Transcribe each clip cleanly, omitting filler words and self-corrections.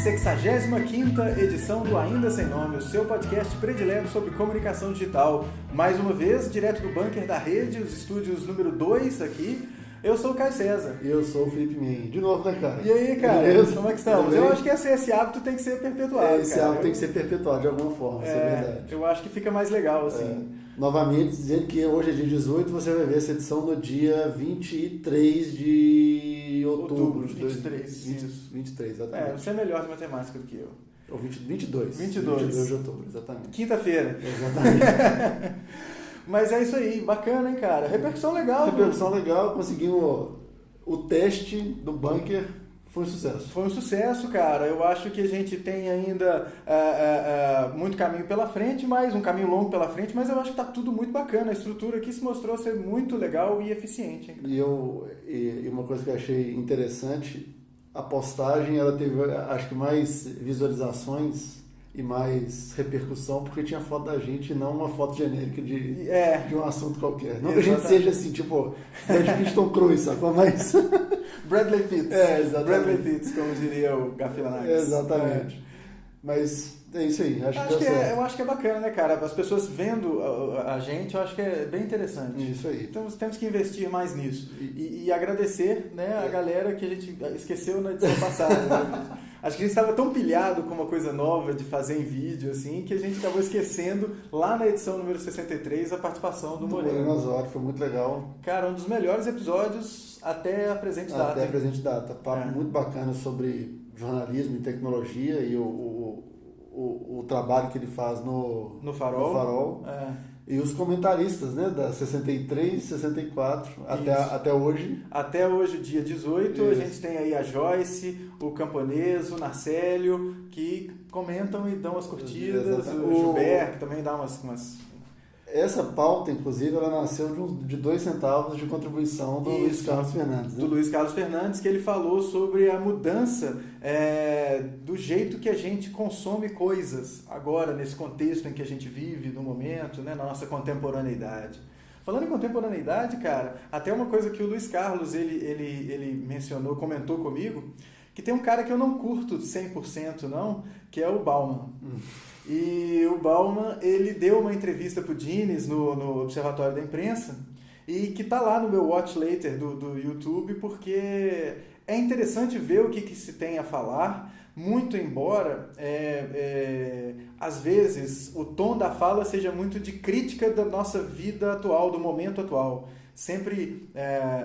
65ª edição do Ainda Sem Nome, o seu podcast predileto sobre comunicação digital. Mais uma vez, direto do bunker da rede, os estúdios número 2 aqui. Eu sou o Caio César. E eu sou o Felipe Min. De novo, né, cara? E aí, cara? Beleza? Como é que estamos? Eu acho que esse hábito tem que ser perpetuado, esse hábito tem que ser perpetuado de alguma forma, isso é verdade. Eu acho que fica mais legal, assim. Novamente, dizendo que hoje é dia 18, você vai ver essa edição no dia 23 de outubro. 23, exatamente. Você é melhor de matemática do que eu. Ou 22 de outubro, exatamente. Quinta-feira. Exatamente. Mas é isso aí, bacana, hein, cara? Repercussão legal. Repercussão legal, conseguimos o teste do bunker, foi um sucesso. Foi um sucesso, cara. Eu acho que a gente tem ainda muito caminho pela frente, um caminho longo pela frente, mas eu acho que tá tudo muito bacana. A estrutura aqui se mostrou ser muito legal e eficiente, hein? E uma coisa que eu achei interessante, a postagem, ela teve, acho que mais visualizações e mais repercussão, porque tinha foto da gente e não uma foto genérica de um assunto qualquer. Não que a gente seja assim, tipo, Brad Pitt, Tom Cruise, sacou? Mas... Bradley Pitts. Exatamente. Bradley Pitts, como diria o Gafilanax. Exatamente. Mas é isso aí, eu acho que é bacana, né, cara? As pessoas vendo a gente, eu acho que é bem interessante. Isso aí. Então temos que investir mais nisso. E agradecer, né, a galera que a gente esqueceu na edição passada. Né? Acho que a gente estava tão pilhado com uma coisa nova de fazer em vídeo, assim, que a gente acabou esquecendo, lá na edição número 63, a participação do Moreno Osório, foi muito legal. Cara, um dos melhores episódios até a presente data. Até a presente data. Papo muito bacana sobre jornalismo e tecnologia e o trabalho que ele faz no Farol. E os comentaristas, né, da 63, 64, até hoje. Até hoje, dia 18, Isso. A gente tem aí a Joyce, o Camponês, o Narcélio, que comentam e dão as curtidas, o Gilberto, que também dá umas... Essa pauta, inclusive, ela nasceu de 2 centavos de contribuição do Luiz Carlos Fernandes. Né? Do Luiz Carlos Fernandes, que ele falou sobre a mudança do jeito que a gente consome coisas agora, nesse contexto em que a gente vive, no momento, né, na nossa contemporaneidade. Falando em contemporaneidade, cara, até uma coisa que o Luiz Carlos ele mencionou, comentou comigo, que tem um cara que eu não curto 100% não, que é o Bauman. E o Bauman, ele deu uma entrevista pro Dines no Observatório da Imprensa e que tá lá no meu Watch Later do YouTube, porque é interessante ver o que se tem a falar, muito embora, às vezes, o tom da fala seja muito de crítica da nossa vida atual, do momento atual. Sempre,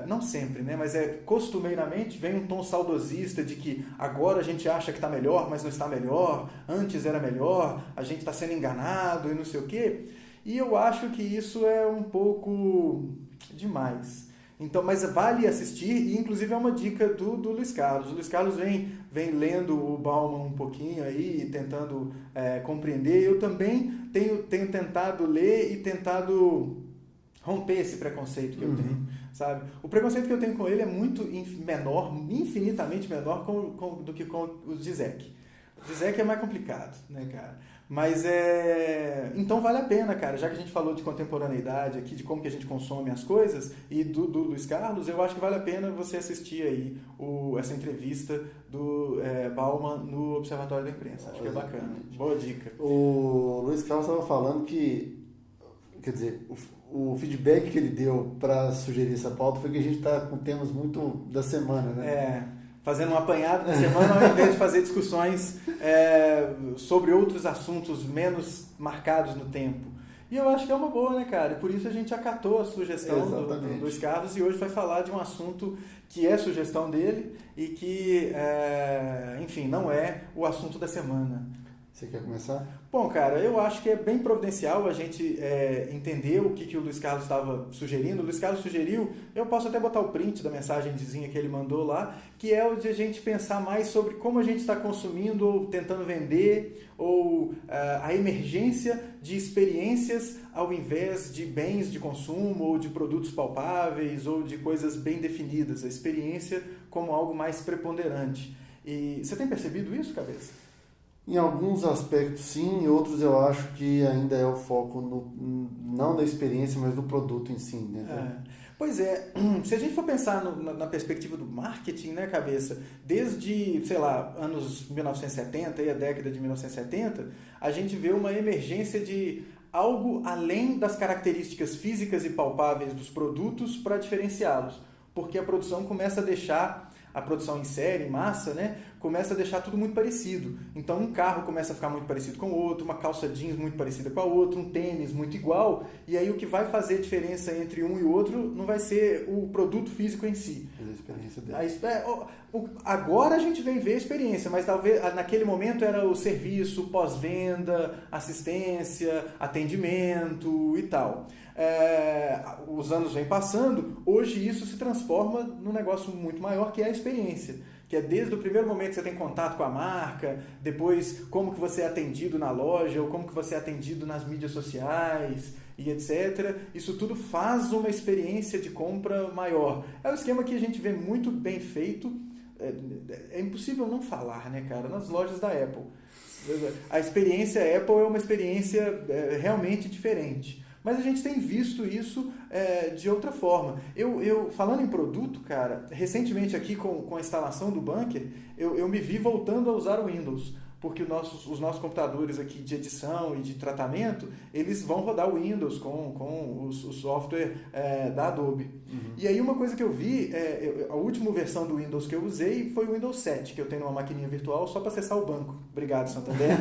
não sempre, né, mas costumeiramente vem um tom saudosista de que agora a gente acha que está melhor, mas não está melhor, antes era melhor, a gente está sendo enganado e não sei o quê. E eu acho que isso é um pouco demais. Então, mas vale assistir, e inclusive é uma dica do Luiz Carlos. O Luiz Carlos vem lendo o Bauman um pouquinho aí, tentando compreender. Eu também tenho tentado ler e tentado romper esse preconceito que eu tenho, sabe? O preconceito que eu tenho com ele é muito menor, infinitamente menor do que com o Zizek. O Zizek é mais complicado, né, cara? Mas então vale a pena, cara, já que a gente falou de contemporaneidade aqui, de como que a gente consome as coisas, e do Luiz Carlos, eu acho que vale a pena você assistir aí essa entrevista do Bauman no Observatório da Imprensa. Acho que é bacana. Boa dica. O Luiz Carlos estava falando que, quer dizer, o feedback que ele deu para sugerir essa pauta foi que a gente está com temas muito da semana, né? Fazendo um apanhado da semana ao invés de fazer discussões sobre outros assuntos menos marcados no tempo. E eu acho que é uma boa, né, cara? E por isso a gente acatou a sugestão do Luiz Carlos e hoje vai falar de um assunto que é sugestão dele e que, enfim, não é o assunto da semana. Você quer começar? Bom, cara, eu acho que é bem providencial a gente entender o que o Luiz Carlos estava sugerindo. O Luiz Carlos sugeriu, eu posso até botar o print da mensagenzinha que ele mandou lá, que é o de a gente pensar mais sobre como a gente está consumindo ou tentando vender, ou a emergência de experiências ao invés de bens de consumo, ou de produtos palpáveis, ou de coisas bem definidas. A experiência como algo mais preponderante. E você tem percebido isso, Cabeça? Em alguns aspectos sim, em outros eu acho que ainda é o foco não da experiência, mas do produto em si, né? Pois é, se a gente for pensar na perspectiva do marketing, né, cabeça, desde, sei lá, anos 1970 e a década de 1970, a gente vê uma emergência de algo além das características físicas e palpáveis dos produtos para diferenciá-los, porque a produção começa a deixar a produção em série, em massa, né, começa a deixar tudo muito parecido. Então um carro começa a ficar muito parecido com o outro, uma calça jeans muito parecida com a outra, um tênis muito igual, e aí o que vai fazer a diferença entre um e o outro não vai ser o produto físico em si. A experiência dele. Agora a gente vem ver a experiência, mas talvez naquele momento era o serviço, pós-venda, assistência, atendimento e tal. Os anos vêm passando, hoje isso se transforma num negócio muito maior, que é a experiência, que é desde o primeiro momento que você tem contato com a marca, depois como que você é atendido na loja, ou como que você é atendido nas mídias sociais e etc. Isso tudo faz uma experiência de compra maior. É um esquema que a gente vê muito bem feito, é impossível não falar, né, cara, nas lojas da Apple. A experiência Apple é uma experiência realmente diferente. Mas a gente tem visto isso de outra forma. Falando em produto, cara, recentemente aqui com a instalação do bunker, eu me vi voltando a usar o Windows, porque os nossos computadores aqui de edição e de tratamento, eles vão rodar o Windows com o software da Adobe. Uhum. E aí uma coisa que eu vi, a última versão do Windows que eu usei foi o Windows 7, que eu tenho numa maquininha virtual só para acessar o banco. Obrigado, Santander.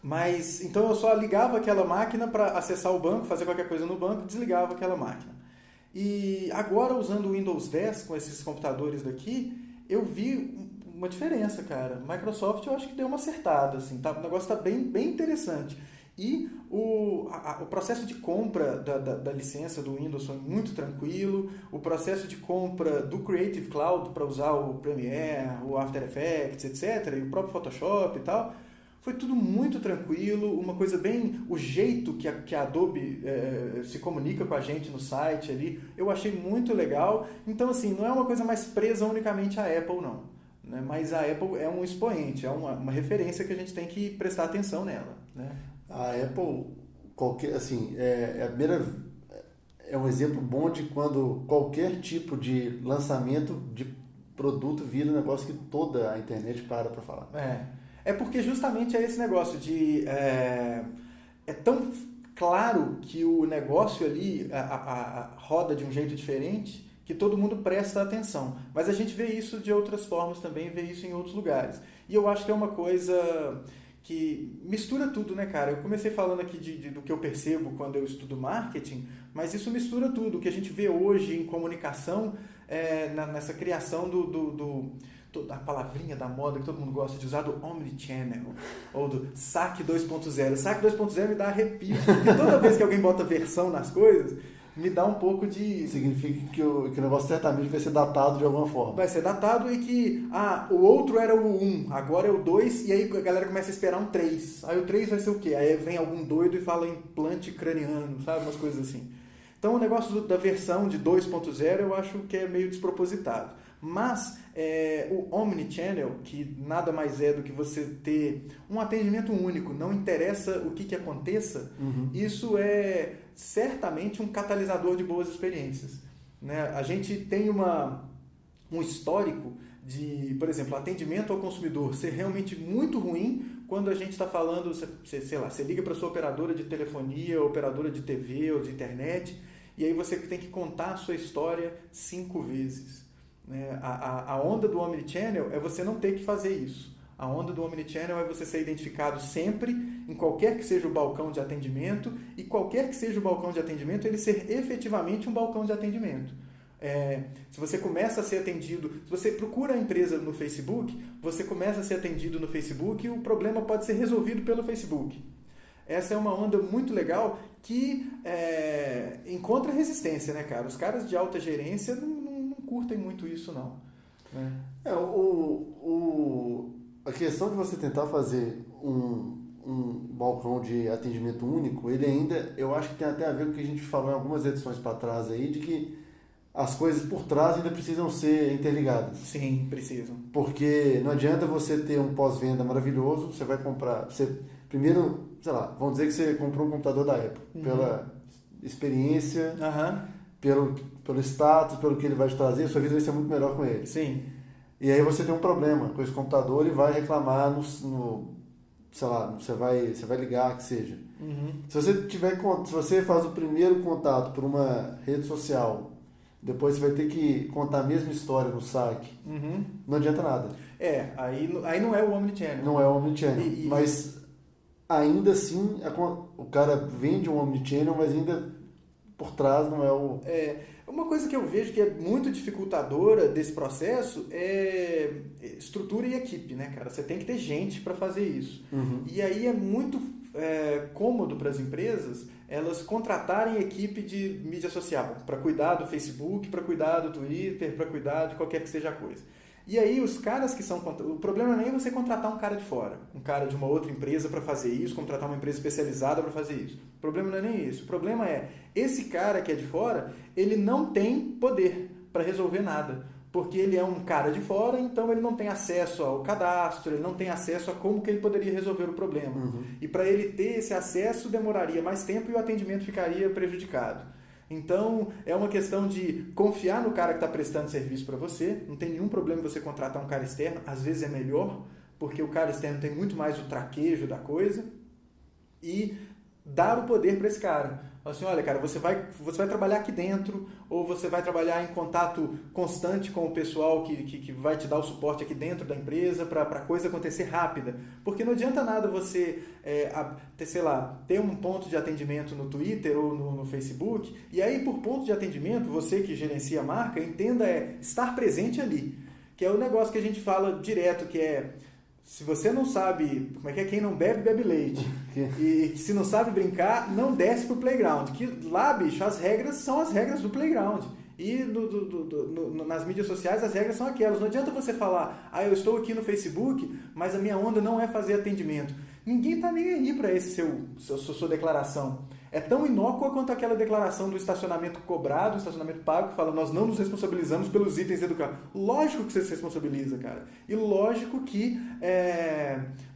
Mas, então eu só ligava aquela máquina para acessar o banco, fazer qualquer coisa no banco, desligava aquela máquina. E agora, usando o Windows 10 com esses computadores daqui, eu vi uma diferença, cara. Microsoft eu acho que deu uma acertada, assim, tá? O negócio está bem, bem interessante. E o processo de compra da licença do Windows foi muito tranquilo. O processo de compra do Creative Cloud para usar o Premiere, o After Effects, etc., e o próprio Photoshop e tal, foi tudo muito tranquilo, uma coisa bem... O jeito que a Adobe se comunica com a gente no site ali, eu achei muito legal. Então, assim, não é uma coisa mais presa unicamente à Apple, não. Né? Mas a Apple é um expoente, é uma referência que a gente tem que prestar atenção nela. Né? A Apple, é um exemplo bom de quando qualquer tipo de lançamento de produto vira um negócio que toda a internet para falar. É porque justamente é esse negócio de... É tão claro que o negócio ali roda de um jeito diferente que todo mundo presta atenção. Mas a gente vê isso de outras formas também, vê isso em outros lugares. E eu acho que é uma coisa que mistura tudo, né, cara? Eu comecei falando aqui do que eu percebo quando eu estudo marketing, mas isso mistura tudo. O que a gente vê hoje em comunicação, nessa criação a palavrinha da moda que todo mundo gosta de usar, do Omnichannel, ou do saque 2.0. Saque 2.0 me dá arrepio, porque toda vez que alguém bota versão nas coisas, me dá um pouco de... Significa que o negócio certamente vai ser datado de alguma forma. Vai ser datado e que, o outro era o 1, agora é o 2, e aí a galera começa a esperar um 3. Aí o 3 vai ser o quê? Aí vem algum doido e fala implante craniano, sabe? Umas coisas assim. Então o negócio da versão de 2.0 eu acho que é meio despropositado. Mas o Omnichannel, que nada mais é do que você ter um atendimento único, não interessa o que aconteça, isso é certamente um catalisador de boas experiências. Né? A gente tem um histórico de, por exemplo, atendimento ao consumidor ser realmente muito ruim quando a gente está falando, sei lá, você liga para a sua operadora de telefonia, operadora de TV ou de internet, e aí você tem que contar a sua história 5 vezes. A onda do Omnichannel é você não ter que fazer isso. A onda do Omnichannel é você ser identificado sempre, em qualquer que seja o balcão de atendimento, e qualquer que seja o balcão de atendimento, ele ser efetivamente um balcão de atendimento. Se você começa a ser atendido, se você procura a empresa no Facebook, você começa a ser atendido no Facebook e o problema pode ser resolvido pelo Facebook. Essa é uma onda muito legal que encontra resistência, né, cara? Os caras de alta gerência não curtem muito isso, não. Né? A questão de você tentar fazer um balcão de atendimento único, ele ainda, eu acho que tem até a ver com o que a gente falou em algumas edições para trás aí, de que as coisas por trás ainda precisam ser interligadas. Sim, precisam. Porque não adianta você ter um pós-venda maravilhoso, você vai comprar... Primeiro, sei lá, vamos dizer que você comprou um computador da Apple, pela experiência, pelo status, pelo que ele vai te trazer, sua vida vai ser muito melhor com ele. Sim. E aí você tem um problema com esse computador e vai reclamar sei lá, você vai ligar, que seja. Se você faz o primeiro contato por uma rede social, depois você vai ter que contar a mesma história no saque, não adianta nada. Aí não é o Omnichannel. Não é o Omnichannel, mas ainda assim o cara vende um Omnichannel, mas ainda por trás não é o... Uma coisa que eu vejo que é muito dificultadora desse processo é estrutura e equipe, né, cara? Você tem que ter gente para fazer isso. E aí é muito cômodo para as empresas elas contratarem equipe de mídia social para cuidar do Facebook, para cuidar do Twitter, para cuidar de qualquer que seja a coisa. E aí os caras que são... O problema nem é você contratar um cara de fora, um cara de uma outra empresa para fazer isso, contratar uma empresa especializada para fazer isso. O problema não é nem isso. O problema é, esse cara que é de fora, ele não tem poder para resolver nada. Porque ele é um cara de fora, então ele não tem acesso ao cadastro, ele não tem acesso a como que ele poderia resolver o problema. E para ele ter esse acesso, demoraria mais tempo e o atendimento ficaria prejudicado. Então, é uma questão de confiar no cara que está prestando serviço para você. Não tem nenhum problema você contratar um cara externo. Às vezes é melhor, porque o cara externo tem muito mais o traquejo da coisa. E dar o poder para esse cara. Assim, olha, cara, você vai trabalhar aqui dentro, ou você vai trabalhar em contato constante com o pessoal que vai te dar o suporte aqui dentro da empresa para a coisa acontecer rápida. Porque não adianta nada você ter um ponto de atendimento no Twitter ou no Facebook, e aí por ponto de atendimento, você que gerencia a marca, entenda estar presente ali. Que é o negócio que a gente fala direto, que é... Se você não sabe, quem não bebe, bebe leite. E se não sabe brincar, não desce pro playground. Que lá, bicho, as regras são as regras do playground. E nas mídias sociais as regras são aquelas. Não adianta você falar, eu estou aqui no Facebook, mas a minha onda não é fazer atendimento. Ninguém tá nem aí para sua declaração. É tão inócua quanto aquela declaração do estacionamento cobrado, estacionamento pago, que fala, nós não nos responsabilizamos pelos itens do carro. Lógico que você se responsabiliza, cara. E lógico que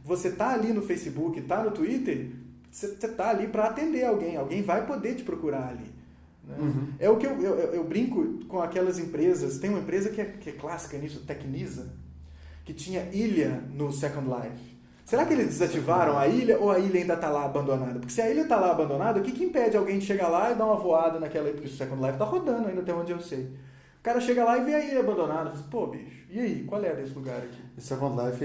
você tá ali no Facebook, tá no Twitter, você tá ali para atender alguém. Alguém vai poder te procurar ali. Né? É o que eu brinco com aquelas empresas. Tem uma empresa que é clássica nisso, Tecnisa, que tinha ilha no Second Life. Será que eles desativaram a ilha ou a ilha ainda está lá abandonada? Porque se a ilha está lá abandonada, o que impede alguém de chegar lá e dar uma voada naquela ilha? Porque o Second Life está rodando ainda até onde eu sei. O cara chega lá e vê a ilha abandonada. Fala, pô, bicho, e aí? Qual é desse lugar aqui? O Second Life,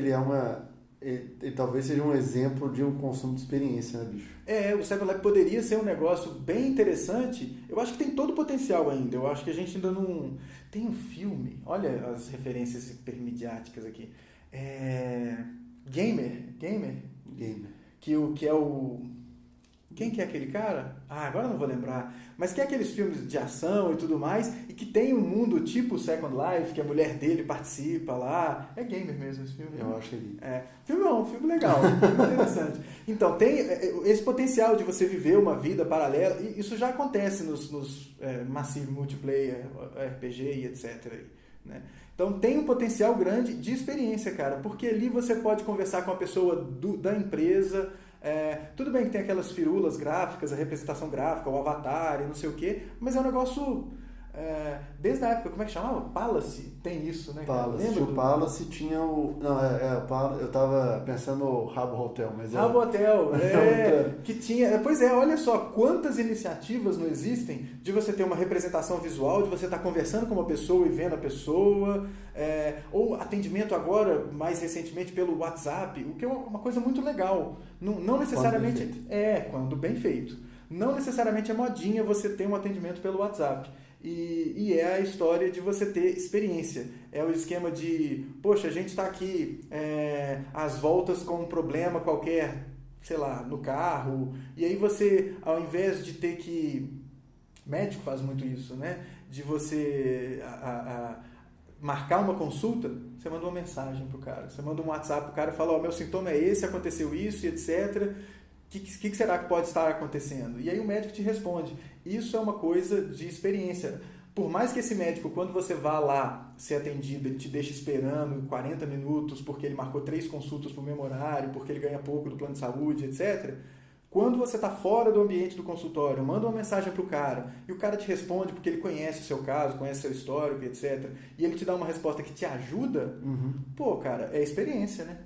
ele talvez seja um exemplo de um consumo de experiência, né, bicho? O Second Life poderia ser um negócio bem interessante. Eu acho que tem todo o potencial ainda. Eu acho que a gente ainda não... Tem um filme, olha as referências hipermediáticas aqui. Gamer. Que é o... Quem que é aquele cara? Agora eu não vou lembrar. Mas que é aqueles filmes de ação e tudo mais, e que tem um mundo tipo Second Life, que a mulher dele participa lá. É gamer mesmo esse filme? Eu acho que um filme legal, um filme interessante. Então, tem esse potencial de você viver uma vida paralela, e isso já acontece nos Massive Multiplayer, RPG e etc. Né? Então tem um potencial grande de experiência, cara, porque ali você pode conversar com a pessoa da empresa, tudo bem que tem aquelas firulas gráficas, a representação gráfica, o avatar e não sei o quê, mas é um negócio... desde a época, como é que chamava? Palace tem isso, né? Palace. O Palace tinha o... Não, eu tava pensando no Habbo Hotel, mas Habbo Hotel, que tinha... Pois olha só, quantas iniciativas não existem de você ter uma representação visual, de você estar conversando com uma pessoa e vendo a pessoa, ou atendimento agora, mais recentemente, pelo WhatsApp, o que é uma coisa muito legal. Não necessariamente... Quando bem feito. Não necessariamente é modinha você ter um atendimento pelo WhatsApp. E é a história de você ter experiência. É o esquema de, poxa, a gente está aqui às voltas com um problema qualquer, sei lá, no carro, e aí você, ao invés de ter que... Médico faz muito isso, né? De você marcar uma consulta, você manda uma mensagem pro cara, você manda um WhatsApp pro cara e fala, meu sintoma é esse, aconteceu isso, e etc., o que será que pode estar acontecendo? E aí o médico te responde. Isso é uma coisa de experiência. Por mais que esse médico, quando você vá lá ser atendido, ele te deixe esperando 40 minutos porque ele marcou 3 consultas por mesmo horário, porque ele ganha pouco do plano de saúde, etc. Quando você está fora do ambiente do consultório, manda uma mensagem para o cara e o cara te responde porque ele conhece o seu caso, conhece o seu histórico, etc. E ele te dá uma resposta que te ajuda, pô, cara, é experiência, né?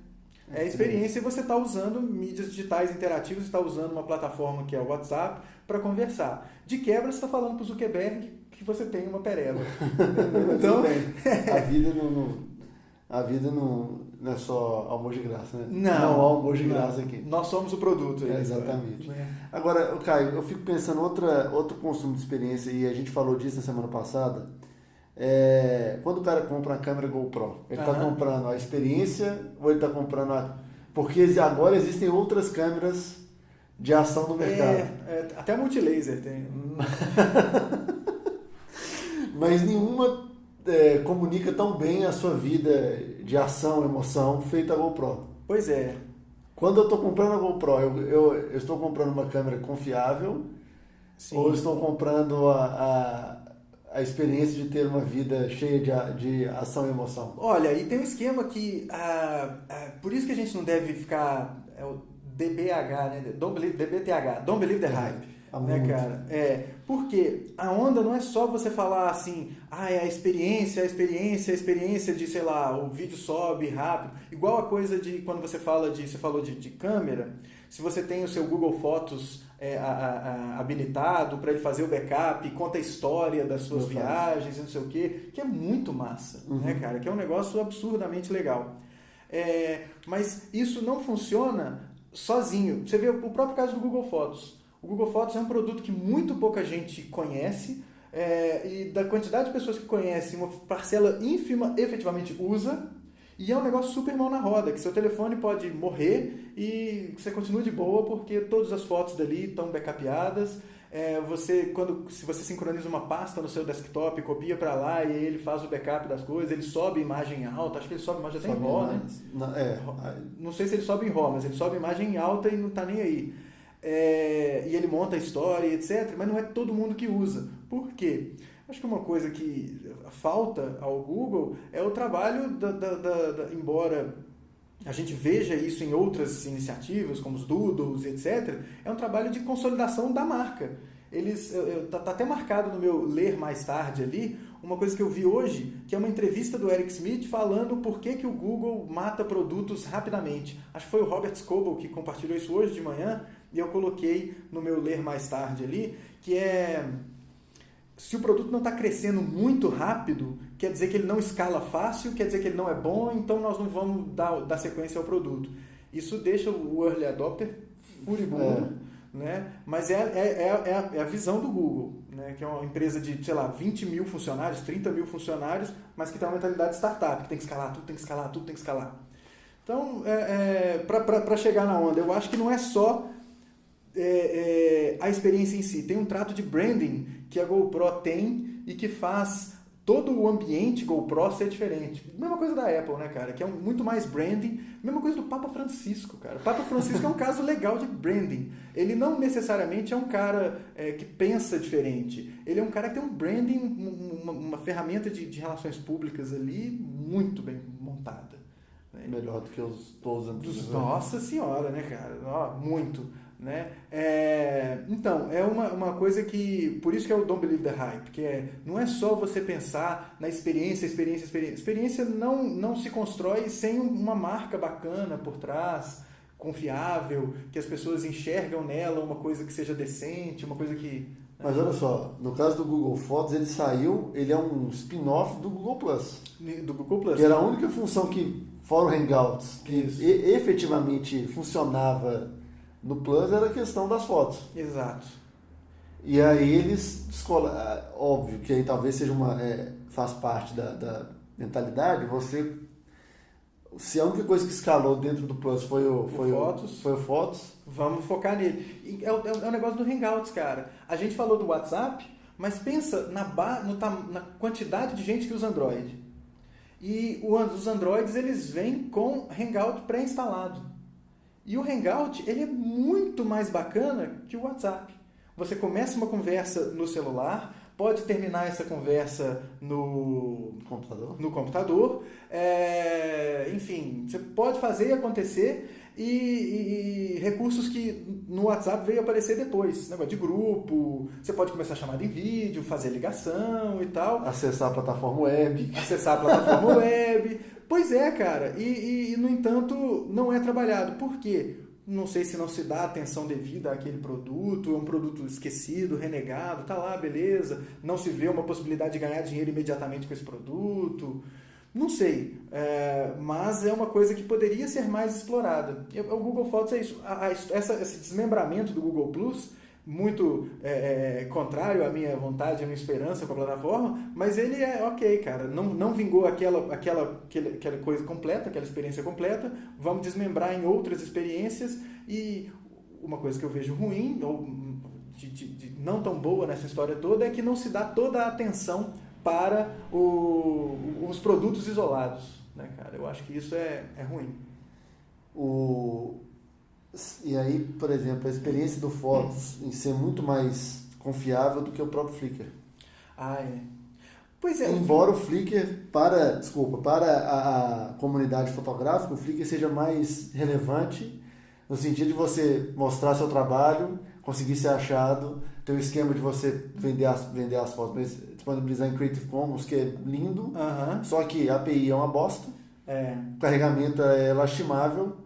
É experiência e você está usando mídias digitais interativas, está usando uma plataforma que é o WhatsApp para conversar. De quebra, você está falando para o Zuckerberg que você tem uma pereba. Então, a vida não é só almoço de graça, né? Não há almoço de graça aqui. Nós somos o produto. Exatamente. Agora, Caio, eu fico pensando outro consumo de experiência, e a gente falou disso na semana passada. Quando o cara compra uma câmera GoPro, ele está comprando a experiência ou ele está comprando a... Porque agora existem outras câmeras de ação no mercado. Até a Multilaser tem. Mas nenhuma comunica tão bem a sua vida de ação, emoção, feita a GoPro. Pois é. Quando eu estou comprando a GoPro, eu estou comprando uma câmera confiável. Sim. Ou eu estou comprando a experiência de ter uma vida cheia de ação e emoção? Olha, e tem um esquema que... por isso que a gente não deve ficar... É o DBH, né? DBTH, Don't Believe the Hype. Né, cara? Porque a onda não é só você falar assim, é a experiência de, sei lá, o vídeo sobe rápido. Igual a coisa de quando você falou de câmera, se você tem o seu Google Fotos habilitado para ele fazer o backup e conta a história das suas viagens e não sei o quê, que é muito massa, né, cara? Que é um negócio absurdamente legal. Mas isso não funciona sozinho. Você vê o próprio caso do Google Fotos. O Google Fotos é um produto que muito pouca gente conhece, e da quantidade de pessoas que conhecem, uma parcela ínfima efetivamente usa, e é um negócio super mão na roda, que seu telefone pode morrer e você continua de boa porque todas as fotos dali estão backupadas. Se você sincroniza uma pasta no seu desktop, copia para lá e ele faz o backup das coisas, ele sobe imagem alta, acho que ele sobe imagem até em RAW, né? Não sei se ele sobe em RAW, mas ele sobe imagem alta e não está nem aí. E ele monta a história, etc. Mas não é todo mundo que usa. Por quê? Acho que uma coisa que falta ao Google é o trabalho embora a gente veja isso em outras iniciativas, como os Doodles, etc., é um trabalho de consolidação da marca. Tá até marcado no meu ler mais tarde ali, uma coisa que eu vi hoje, que é uma entrevista do Eric Schmidt falando por que o Google mata produtos rapidamente. Acho que foi o Robert Scoble que compartilhou isso hoje de manhã, e eu coloquei no meu ler mais tarde ali, que se o produto não está crescendo muito rápido, quer dizer que ele não escala fácil, quer dizer que ele não é bom, então nós não vamos dar sequência ao produto. Isso deixa o early adopter furibundo, né? Mas é a visão do Google, né? Que é uma empresa de, sei lá, 20 mil funcionários, 30 mil funcionários, mas que tem uma mentalidade startup, que tem que escalar, tudo tem que escalar, tudo tem que escalar. Então, para chegar na onda, eu acho que não é só a experiência em si, tem um trato de branding que a GoPro tem e que faz todo o ambiente GoPro ser diferente. Mesma coisa da Apple, né, cara? Que é muito mais branding. Mesma coisa do Papa Francisco, cara. O Papa Francisco é um caso legal de branding. Ele não necessariamente é um cara que pensa diferente. Ele é um cara que tem um branding, uma ferramenta de relações públicas ali muito bem montada. Né? Melhor do que os todos antigos. Nossa senhora, né, cara? Muito. Né? Então, é uma coisa que... Por isso que é o Don't Believe the Hype, porque não é só você pensar na experiência. Experiência não se constrói sem uma marca bacana por trás, confiável, que as pessoas enxergam nela uma coisa que seja decente, uma coisa que... Mas olha só, no caso do Google Fotos, ele é um spin-off do Google Plus. Do Google Plus. Que era a única função que, fora o Hangouts, que efetivamente funcionava no Plus, era a questão das fotos. Exato. E aí eles óbvio que aí talvez seja faz parte da mentalidade, se a única coisa que escalou dentro do Plus foi o Fotos, vamos focar nele. É o negócio do Hangouts, cara. A gente falou do WhatsApp, mas pensa na quantidade de gente que usa Android. E os Androids, eles vêm com Hangout pré-instalado. E o Hangout, ele é muito mais bacana que o WhatsApp. Você começa uma conversa no celular, pode terminar essa conversa no computador. Enfim, você pode fazer acontecer. E recursos que no WhatsApp veio aparecer depois, negócio de grupo, você pode começar a chamar em vídeo, fazer ligação e tal. Acessar a plataforma web. Pois é, cara, e no entanto não é trabalhado. Por quê? Não sei se não se dá atenção devida àquele produto, é um produto esquecido, renegado, tá lá, beleza, não se vê uma possibilidade de ganhar dinheiro imediatamente com esse produto. Não sei, mas é uma coisa que poderia ser mais explorada. O Google Fotos é isso. Esse desmembramento do Google Plus, muito contrário à minha vontade, à minha esperança com a plataforma, mas ele é ok, cara. Não vingou aquela coisa completa, aquela experiência completa. Vamos desmembrar em outras experiências. E uma coisa que eu vejo ruim, ou de não tão boa nessa história toda, é que não se dá toda a atenção para os produtos isolados, né, cara? Eu acho que isso é ruim. E aí, por exemplo, a experiência do Fotos em ser muito mais confiável do que o próprio Flickr. Pois é. Embora o Flickr, para a comunidade fotográfica, o Flickr seja mais relevante no sentido de você mostrar seu trabalho, conseguir ser achado, ter o esquema de você vender as fotos, disponibilizar em Creative Commons, que é lindo, só que a API é uma bosta, o carregamento é lastimável.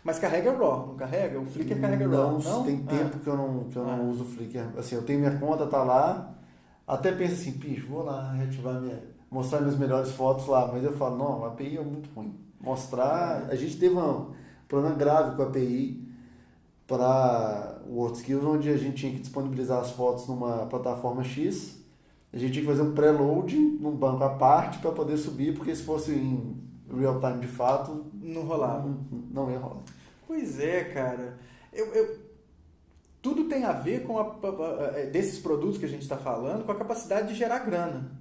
Mas carrega RAW, não carrega? O Flickr carrega RAW, não? Tem tempo que eu não uso o Flickr. Assim, eu tenho minha conta, tá lá, até penso assim, vou lá reativar mostrar minhas melhores fotos lá, mas eu falo, não, a API é muito ruim. A gente teve um problema grave com a API para o WorldSkills, onde a gente tinha que disponibilizar as fotos numa plataforma X, a gente tinha que fazer um preload num banco à parte para poder subir, porque se fosse em real time de fato, não rolava. Não ia rolar. Pois é, cara. Tudo tem a ver com desses produtos que a gente está falando, com a capacidade de gerar grana,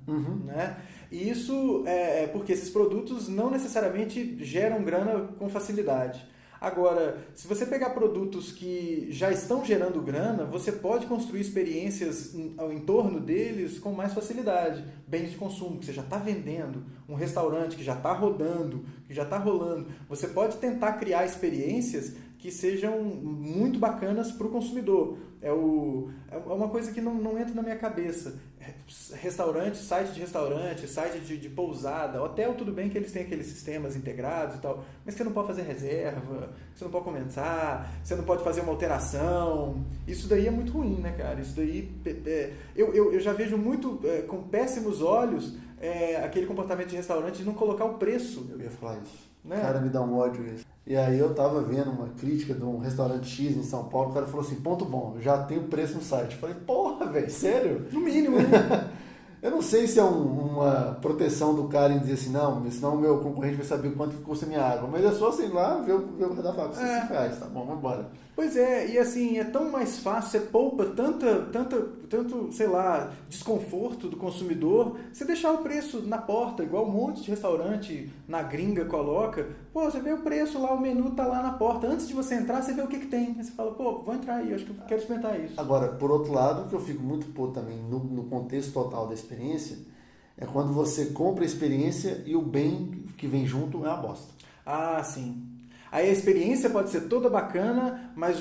né? E isso é porque esses produtos não necessariamente geram grana com facilidade. Agora, se você pegar produtos que já estão gerando grana, você pode construir experiências ao entorno deles com mais facilidade. Bens de consumo que você já está vendendo, um restaurante que já está rodando, que já está rolando. Você pode tentar criar experiências que sejam muito bacanas para o consumidor. É uma coisa que não entra na minha cabeça. Restaurante, site de pousada, hotel, tudo bem que eles têm aqueles sistemas integrados e tal, mas você não pode fazer reserva, você não pode comentar, você não pode fazer uma alteração. Isso daí é muito ruim, né, cara? Isso daí eu já vejo muito com péssimos olhos aquele comportamento de restaurante de não colocar o preço. Eu ia falar isso. Né? Cara, me dá um ódio isso. E aí eu tava vendo uma crítica de um restaurante X em São Paulo, o cara falou assim, ponto bom, já tem o preço no site. Eu falei, porra, velho, sério? No mínimo, né? Eu não sei se é uma proteção do cara em dizer assim, não, senão o meu concorrente vai saber quanto que custa a minha água. Mas é só, sei lá, ver o que dá pra custa R$5, tá bom, vamos embora. Pois é, e assim, é tão mais fácil, você poupa tanto, sei lá, desconforto do consumidor, você deixar o preço na porta, igual um monte de restaurante na gringa coloca, você vê o preço lá, o menu tá lá na porta, antes de você entrar, você vê o que tem, aí você fala, vou entrar aí, acho que eu quero experimentar isso. Agora, por outro lado, o que eu fico muito também no contexto total da experiência, é quando você compra a experiência e o bem que vem junto é uma bosta. Ah, sim. Aí a experiência pode ser toda bacana, mas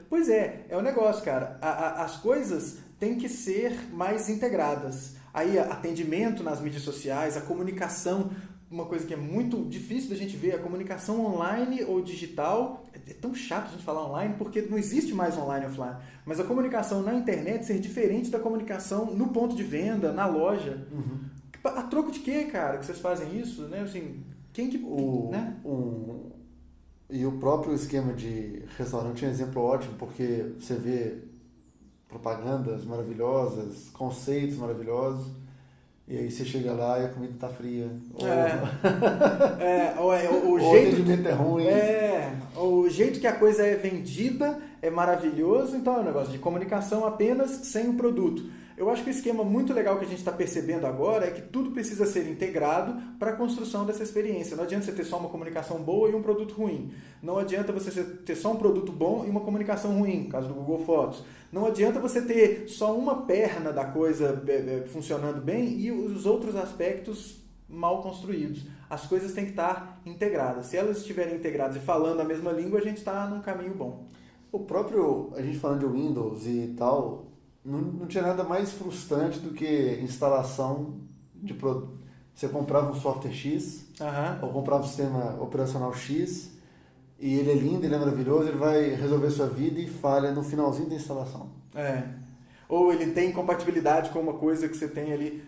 Pois é o negócio, cara. As coisas têm que ser mais integradas. Aí atendimento nas mídias sociais, a comunicação, uma coisa que é muito difícil da gente ver, a comunicação online ou digital. É tão chato a gente falar online porque não existe mais online e offline. Mas a comunicação na internet ser diferente da comunicação no ponto de venda, na loja. A troco de quê, cara, que vocês fazem isso? Né? Assim, quem que... né? E o próprio esquema de restaurante é um exemplo ótimo, porque você vê propagandas maravilhosas, conceitos maravilhosos, e aí você chega lá e a comida tá fria. O jeito... O atendimento é ruim. O jeito que a coisa é vendida é maravilhoso, então é um negócio de comunicação apenas sem o produto. Eu acho que o esquema muito legal que a gente está percebendo agora é que tudo precisa ser integrado para a construção dessa experiência. Não adianta você ter só uma comunicação boa e um produto ruim. Não adianta você ter só um produto bom e uma comunicação ruim, no caso do Google Fotos. Não adianta você ter só uma perna da coisa funcionando bem e os outros aspectos mal construídos. As coisas têm que estar integradas. Se elas estiverem integradas e falando a mesma língua, a gente está num caminho bom. O próprio, a gente falando de Windows e tal, não tinha nada mais frustrante do que instalação de produto. Você comprava um software X, ou comprava um sistema operacional X, e ele é lindo, ele é maravilhoso, ele vai resolver sua vida e falha no finalzinho da instalação. Ou ele tem compatibilidade com uma coisa que você tem ali.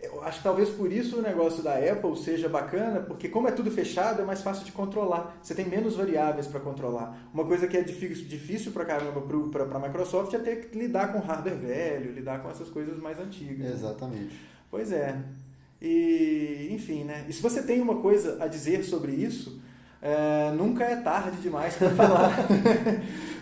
Eu acho que talvez por isso o negócio da Apple seja bacana, porque como é tudo fechado, é mais fácil de controlar. Você tem menos variáveis para controlar. Uma coisa que é difícil pra caramba para a Microsoft é ter que lidar com hardware velho, lidar com essas coisas mais antigas. Exatamente. Pois é. E, enfim, né? E se você tem uma coisa a dizer sobre isso, nunca é tarde demais para falar.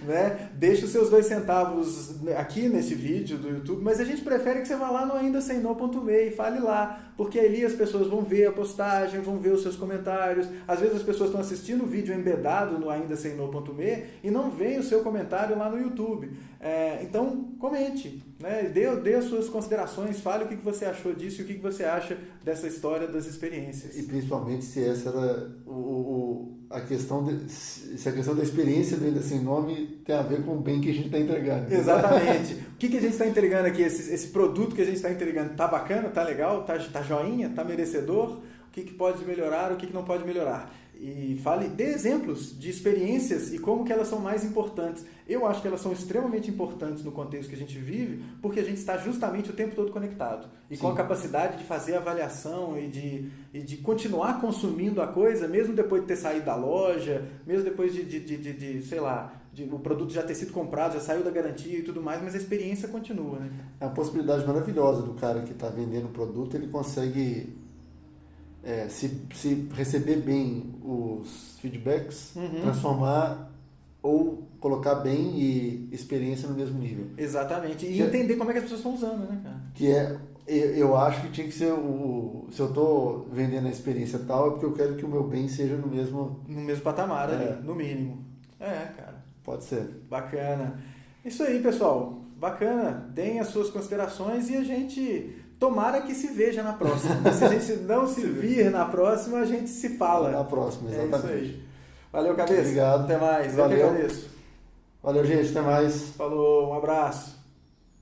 Né? Deixa os seus 2 centavos aqui nesse vídeo do YouTube, mas a gente prefere que você vá lá no aindasemno.me e fale lá, porque ali as pessoas vão ver a postagem, vão ver os seus comentários. Às vezes as pessoas estão assistindo o vídeo embedado no aindasemno.me e não veem o seu comentário lá no YouTube. Então, comente, né? Dê as suas considerações, fale o que você achou disso e o que você acha dessa história das experiências. E principalmente se essa era a questão se a questão da experiência do Ainda Sem Nome tem a ver com o bem que a gente está entregando. Exatamente. O que a gente está entregando aqui? Esse produto que a gente está entregando tá bacana, tá legal, tá joinha, tá merecedor? O que pode melhorar, o que não pode melhorar? E dê exemplos de experiências e como que elas são mais importantes. Eu acho que elas são extremamente importantes no contexto que a gente vive, porque a gente está justamente o tempo todo conectado. E Sim. com a capacidade de fazer avaliação e de continuar consumindo a coisa, mesmo depois de ter saído da loja, mesmo depois o produto já ter sido comprado, já saiu da garantia e tudo mais, mas a experiência continua, né? É uma possibilidade maravilhosa do cara que está vendendo o produto, ele consegue... se receber bem os feedbacks, transformar ou colocar bem e experiência no mesmo nível. Exatamente. E entender como é que as pessoas estão usando, né, cara? Eu acho que tinha que ser se eu estou vendendo a experiência tal, é porque eu quero que o meu bem seja no mesmo patamar ali, no mínimo. Cara. Pode ser. Bacana. Isso aí, pessoal. Bacana. Deem as suas considerações e a gente... Tomara que se veja na próxima. Se a gente não se vir na próxima, a gente se fala. Na próxima, exatamente. É isso aí. Valeu, cabeça. Obrigado. Até mais. Valeu. Eu que agradeço. Valeu, gente. Até mais. Falou. Um abraço.